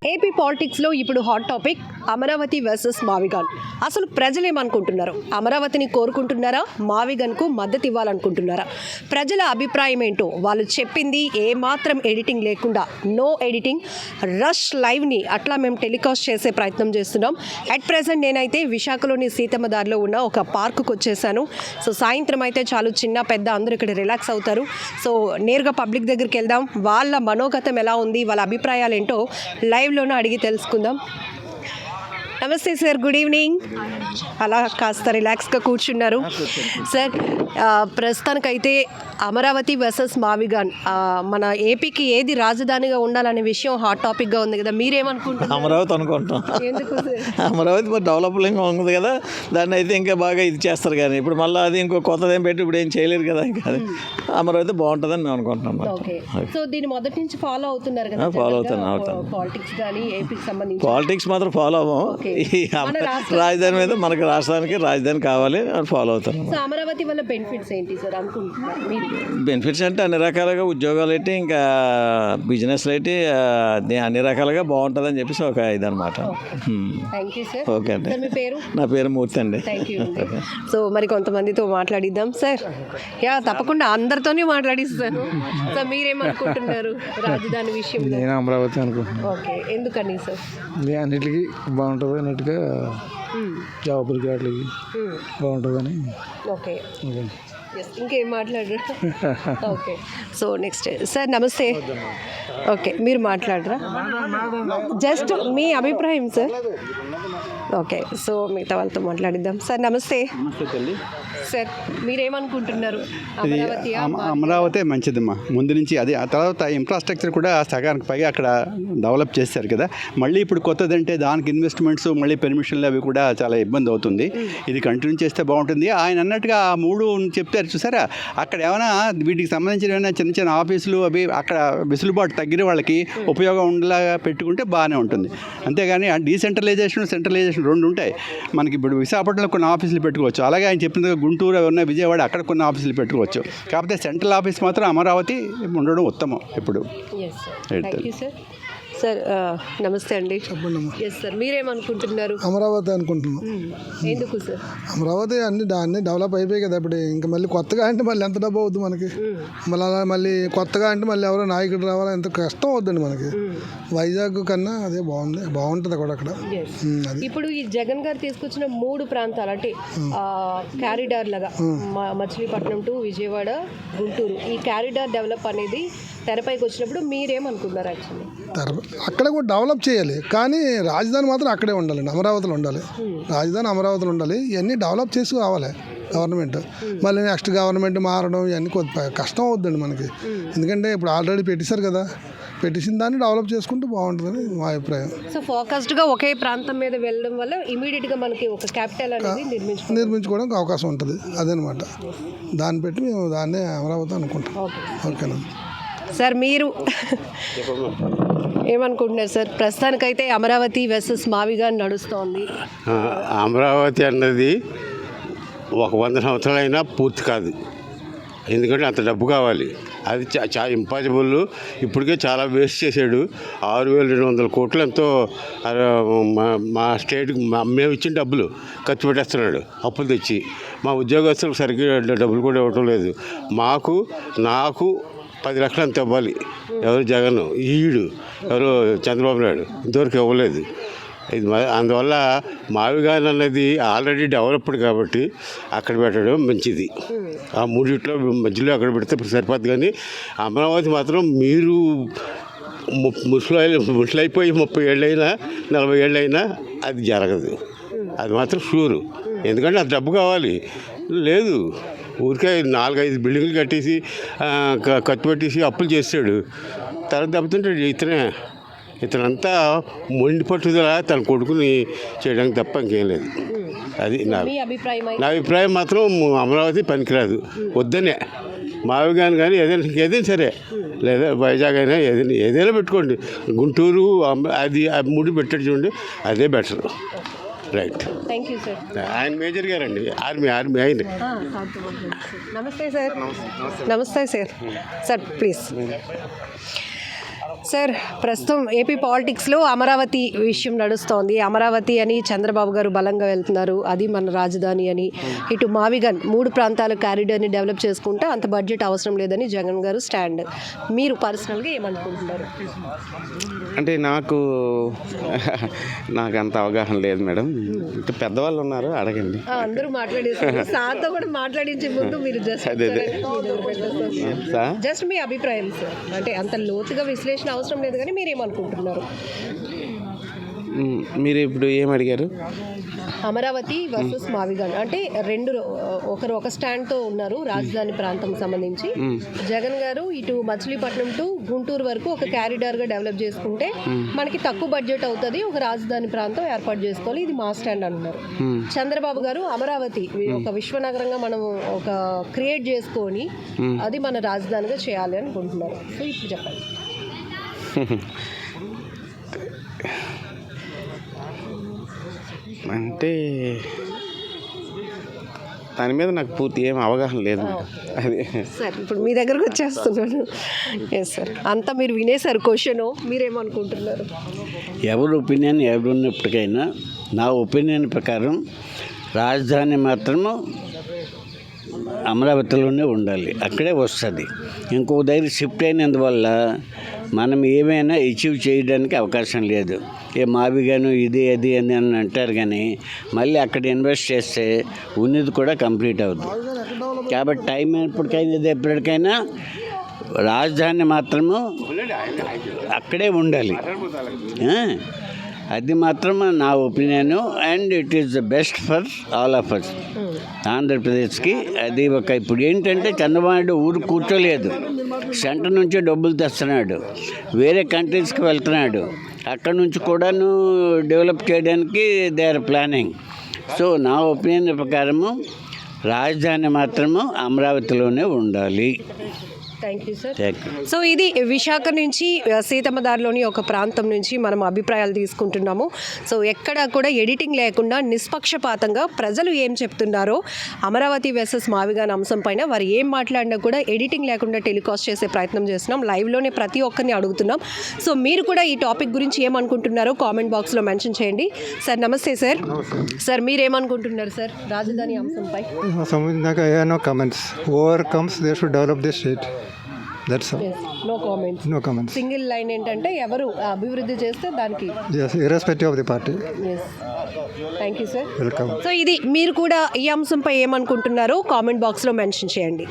AP పాలిటిక్స్లో ఇప్పుడు hot topic Amaravati versus మావిగాన్. అసలు ప్రజలు ఏమనుకుంటున్నారు? అమరావతిని కోరుకుంటున్నారా, మావిగాన్కు మద్దతు ఇవ్వాలనుకుంటున్నారా? ప్రజల అభిప్రాయం ఏంటో వాళ్ళు చెప్పింది ఏమాత్రం ఎడిటింగ్ లేకుండా, నో ఎడిటింగ్, రష్ లైవ్ని అట్లా మేము టెలికాస్ట్ చేసే ప్రయత్నం చేస్తున్నాం. అట్ ప్రెజెంట్ నేనైతే విశాఖలోని సీతమ్మ దారిలో ఉన్న ఒక పార్కుకు వచ్చేసాను. సో సాయంత్రం అయితే చాలు చిన్న పెద్ద అందరూ ఇక్కడ రిలాక్స్ అవుతారు. సో నేరుగా పబ్లిక్ దగ్గరికి వెళ్దాం, వాళ్ళ మనోగతం ఎలా ఉంది, వాళ్ళ అభిప్రాయాలు ఏంటో లైవ్లోనే అడిగి తెలుసుకుందాం. నమస్తే సార్, గుడ్ ఈవినింగ్. అలా కాస్త రిలాక్స్గా కూర్చున్నారు సార్. ప్రస్తుతానికైతే అమరావతి వర్సెస్ మావిగాన్, మన ఏపీకి ఏది రాజధానిగా ఉండాలనే విషయం హాట్ టాపిక్గా ఉంది కదా, మీరేమనుకుంటున్నారు? అమరావతి అనుకుంటాం. ఎందుకు సార్? అమరావతి మరి డెవలప్మెంగ్ ఉంది కదా, దాన్ని అయితే ఇంకా బాగా ఇది చేస్తారు. కానీ ఇప్పుడు మళ్ళీ అది ఇంకో కొత్తదేం పెట్టి ఇప్పుడు ఏం చేయలేరు కదా. ఇంకా అది అమరావతి బాగుంటుందని మేము అనుకుంటున్నాం. ఓకే, సో దీన్ని మొదటి నుంచి ఫాలో అవుతున్నారు కదా? ఫాలో అవుతాను. పాలిటిక్స్ కానీ ఏపీకి సంబంధించి పాలిటిక్స్ మాత్రం ఫాలో అవ్వం. రాజధాని మీద మనకి రాష్ట్రానికి రాజధాని కావాలి అని ఫాలో అవుతాను. సో అమరావతి వల్ల బెనిఫిట్స్ ఏంటి సార్ అనుకుంటున్నారు మీరు? బెనిఫిట్స్ అంటే అన్ని రకాలుగా ఉద్యోగాలు ఏంటి, ఇంకా బిజినెస్లు ఏంటి, అన్ని రకాలుగా బాగుంటుందని చెప్పేసి ఒక ఇదనమాట. ఓకే అండి. నా పేరు మూర్తి అండి. సో మరి కొంతమందితో మాట్లాడిద్దాం సార్. తప్పకుండా అందరితోనే మాట్లాడిస్తాను. సో మీరేమనుకుంటున్నారు రాజధాని విషయం? నేను అమరావతి అనుకుంటున్నాను. ఓకే, ఎందుకని సార్? అన్నిటికీ బాగుంటుంది అన్నట్టుగా, జాబులకి వాటికి బాగుంటుందని. ఓకే, ఇంకేం మాట్లాడరా? ఓకే, సో నెక్స్ట్ సార్ నమస్తే. ఓకే, మీరు మాట్లాడరా? జస్ట్ మీ అభిప్రాయం సార్. ఓకే, సో మిగతా వాళ్ళతో మాట్లాడిద్దాం. సార్ నమస్తే. సార్ మీరేమనుకుంటున్నారు? అమరావతి మంచిదమ్మా ముందు నుంచి. అది ఆ తర్వాత ఇన్ఫ్రాస్ట్రక్చర్ కూడా సగానికి పైగా అక్కడ డెవలప్ చేశారు కదా. మళ్ళీ ఇప్పుడు కొత్తదంటే దానికి ఇన్వెస్ట్మెంట్స్, మళ్ళీ పెర్మిషన్లు అవి కూడా చాలా ఇబ్బంది అవుతుంది. ఇది కంటిన్యూ చేస్తే బాగుంటుంది. ఆయన అన్నట్టుగా ఆ మూడు చెప్తారు చూసారా, అక్కడ ఏమైనా వీటికి సంబంధించిన ఏమైనా చిన్న చిన్న ఆఫీసులు అవి అక్కడ వెసులుబాటు తగ్గిన వాళ్ళకి ఉపయోగం ఉండేలాగా పెట్టుకుంటే బాగానే ఉంటుంది. అంతేగాని డీసెంట్రలైజేషన్, సెంట్రలైజేషన్ రెండు ఉంటాయి. మనకి ఇప్పుడు విశాఖపట్నంలో కొన్ని ఆఫీసులు పెట్టుకోవచ్చు, అలాగే ఆయన చెప్పిన గుంటూరు ఉన్న విజయవాడ అక్కడ కొన్ని ఆఫీసులు పెట్టుకోవచ్చు. కాకపోతే సెంట్రల్ ఆఫీస్ మాత్రం అమరావతి ఉండడం ఉత్తమం ఇప్పుడు. సార్ నమస్తే అండి. చెప్పండి. ఎస్ సార్, మీరేమనుకుంటున్నారు? అమరావతి అనుకుంటున్నాం. ఎందుకు సార్? అమరావతి అన్ని డెవలప్ అయిపోయాయి కదా ఇప్పుడు. ఇంకా మళ్ళీ కొత్తగా అంటే మళ్ళీ ఎంత డబ్బు అవుతుంది మనకి? మళ్ళీ కొత్తగా అంటే మళ్ళీ ఎవరో నాయకుడు రావాలా, ఎంత కష్టం అవుద్దండి మనకి. వైజాగ్ కన్నా అదే బాగుంటుంది కూడా అక్కడ. ఇప్పుడు ఈ జగన్ గారు తీసుకొచ్చిన 3 ప్రాంతాలు అంటే క్యారిడార్ లాగా మచిలీపట్నం టు విజయవాడ, గుంటూరు, ఈ క్యారిడార్ డెవలప్ అనేది తెరపైకి వచ్చినప్పుడు మీరేమనుకున్నారు? యాక్చువల్లీ అక్కడ కూడా డెవలప్ చేయాలి, కానీ రాజధాని మాత్రం అక్కడే ఉండాలండి, అమరావతిలో ఉండాలి. రాజధాని అమరావతిలో ఉండాలి. ఇవన్నీ డెవలప్ చేసి రావాలి గవర్నమెంట్. మళ్ళీ నెక్స్ట్ గవర్నమెంట్ మారడం ఇవన్నీ కొద్ది కష్టం అవుద్దండి మనకి. ఎందుకంటే ఇప్పుడు ఆల్రెడీ పెట్టేశారు కదా, పెట్టేసిన దాన్ని డెవలప్ చేసుకుంటే బాగుంటుందని మా అభిప్రాయం. సో ఫోకస్డ్గా ఒకే ప్రాంతం మీద వెళ్ళడం వల్ల ఇమీడియట్గా మనకి ఒక క్యాపిటల్ అనేది నిర్మించుకోవడానికి అవకాశం ఉంటుంది. అదనమాట. దాన్ని పెట్టి మేము దాన్నే అమరావతి అనుకుంటాం. ఓకేనా సార్, మీరు ఏమనుకుంటున్నారు సార్? ప్రస్తుతానికైతే అమరావతి వర్సెస్ మావిగాన్ నడుస్తోంది. అమరావతి అన్నది ఒక 100 సంవత్సరాలైనా పూర్తి కాదు. ఎందుకంటే అంత డబ్బు కావాలి. అది చాలా ఇంపాసిబుల్. ఇప్పటికే చాలా వేస్ట్ చేశాడు. 6,200 కోట్లు ఎంతో మా స్టేట్కి మేము ఇచ్చిన డబ్బులు ఖర్చు పెట్టేస్తున్నాడు అప్పులు తెచ్చి. మా ఉద్యోగస్తులకు సరిగ్గా డబ్బులు కూడా ఇవ్వటం లేదు. నాకు 10 లక్షలు అంత ఇవ్వాలి. ఎవరు జగన్, ఈడు ఎవరు చంద్రబాబు నాయుడు ఇంతవరకు ఇవ్వలేదు. ఇది అందువల్ల మావిగాన్ అన్నది ఆల్రెడీ డెవలప్డ్ కాబట్టి అక్కడ పెట్టడం మంచిది. ఆ మూడిట్లో మధ్యలో అక్కడ పెడితే సరిపోద్ది. కానీ అమరావతి మాత్రం మీరు ముసలైపోయి 30 ఏళ్ళైనా 40 ఏళ్ళైనా అది జరగదు. అది మాత్రం షూరు. ఎందుకంటే అది డబ్బు కావాలి. లేదు, ఊరికే 4-5 బిల్డింగ్లు కట్టేసి ఖర్చు పెట్టేసి అప్పులు చేస్తాడు. తర్వాత దెబ్బతింటాడు. ఇతనంతా మొండి పట్టుదల తన కొడుకుని చేయడానికి తప్ప ఇంకేం లేదు. అది నా అభిప్రాయం. మాత్రం అమరావతి పనికిరాదు, వద్దనే. మావిగాన్ కానీ ఏదైనా సరే, లేదా వైజాగ్ అయినా ఏదైనా పెట్టుకోండి. గుంటూరు అది 3 పెట్టాడు చూడండి, అదే better. Right, thank you sir. ఆయన మేజర్ గారండి, ఆర్మీ ఆయన. నమస్తే సార్. నమస్తే సార్. Sir please. సార్ ప్రస్తుతం ఏపీ పాలిటిక్స్లో అమరావతి విషయం నడుస్తోంది. అమరావతి అని చంద్రబాబు గారు బలంగా వెళ్తున్నారు, అది మన రాజధాని అని. ఇటు మావిగన్ 3 ప్రాంతాల కారిడార్ని డెవలప్ చేసుకుంటే అంత బడ్జెట్ అవసరం లేదని జగన్ గారు స్టాండ్. మీరు పర్సనల్గా ఏమనుకుంటున్నారు? అంటే నాకు అంత అవగాహన లేదు మేడం. ఇంకా పెద్దవాళ్ళు ఉన్నారు, అడగండి. అందరూ మాట్లాడేసారు, సార్తో కూడా మాట్లాడించే ముందు మీరు జస్ట్ మీ అభిప్రాయం సార్. అంటే అంత లోతుగా విశ్లేషణ అవసరం లేదు, కానీ మీరేమనుకుంటున్నారు? మీరు ఇప్పుడు ఏం అడిగారు? అమరావతి వర్సెస్ మావిగన్ అంటే ఒకరు ఒక స్టాండ్తో ఉన్నారు రాజధాని ప్రాంతం సంబంధించి. జగన్ గారు ఇటు మచిలీపట్నం టు గుంటూరు వరకు ఒక క్యారిడార్గా డెవలప్ చేసుకుంటే మనకి తక్కువ బడ్జెట్ అవుతుంది, ఒక రాజధాని ప్రాంతం ఏర్పాటు చేసుకోవాలి, ఇది మా స్టాండ్ అంటున్నారు. చంద్రబాబు గారు అమరావతి ఒక విశ్వనగరంగా మనం ఒక క్రియేట్ చేసుకొని అది మన రాజధానిగా చేయాలి అనుకుంటున్నారు. సో ఇప్పుడు చెప్పండి. అంటే దాని మీద నాకు పూర్తి ఏం అవగాహన లేదు. అది సార్ ఇప్పుడు మీ దగ్గరకు వచ్చేస్తున్నాను. ఎస్ సార్, అంతా మీరు వినేశారు క్వశ్చన్, మీరేమనుకుంటున్నారు? ఎవరి ఒపీనియన్ ఎవరున్నప్పటికైనా నా ఒపీనియన్ ప్రకారం రాజధాని మాత్రము అమరావతిలోనే ఉండాలి, అక్కడే వస్తుంది. ఇంకో దగ్గర షిఫ్ట్ అయినందువల్ల మనం ఏమైనా అచీవ్ చేయడానికి అవకాశం లేదు. మావిగాను ఇది అది అని అంటారు, కానీ మళ్ళీ అక్కడ ఇన్వెస్ట్ చేస్తే ఉన్నది కూడా కంప్లీట్ అవుతుంది. కాబట్టి టైం ఎప్పటికైనా రాజధాని మాత్రము అక్కడే ఉండాలి, అది మాత్రం నా opinion. And it is the best for all of us. ఆంధ్రప్రదేశ్కి అది ఇప్పుడు ఏంటంటే చంద్రబాబు ఊరు కూర్చోలేదు, సెంటర్ నుంచి డబ్బులు తెస్తున్నాడు, వేరే కంట్రీస్కి వెళ్తున్నాడు, అక్కడ నుంచి కూడాను డెవలప్ చేయడానికి దే ఆర్ ప్లానింగ్. సో నా ఒపీనియన్ ప్రకారము రాజధాని మాత్రము అమరావతిలోనే ఉండాలి. Thank you sir. సో ఇది విశాఖ నుంచి సీతమ్మదారిలోని ఒక ప్రాంతం నుంచి మనం అభిప్రాయాలు తీసుకుంటున్నాము. సో ఎక్కడ కూడా ఎడిటింగ్ లేకుండా నిష్పక్షపాతంగా ప్రజలు ఏం చెప్తున్నారో అమరావతి వర్సెస్ మావిగాన్ అంశం పైన వారు ఏం మాట్లాడినా కూడా ఎడిటింగ్ లేకుండా టెలికాస్ట్ చేసే ప్రయత్నం చేస్తున్నాం. లైవ్లోనే ప్రతి ఒక్కరిని అడుగుతున్నాం. సో మీరు కూడా ఈ టాపిక్ గురించి ఏమనుకుంటున్నారో కామెంట్ బాక్స్లో మెన్షన్ చేయండి. సార్ నమస్తే సార్. సార్ మీరేమనుకుంటున్నారు సార్ రాజధాని అంశంపై? No comments. Whoever comes, they should develop this state. That's all. No comments. No comments. Single line ఏంటంటే ఎవరు అభివృద్ధి చేస్తే దానికి. Yes, irrespective of the party. Yes, thank you sir. Welcome. So ఇది మీరు కూడా ఈ అంశంపై ఏమనుకుంటున్నారో కామెంట్ బాక్స్లో మెన్షన్ చేయండి.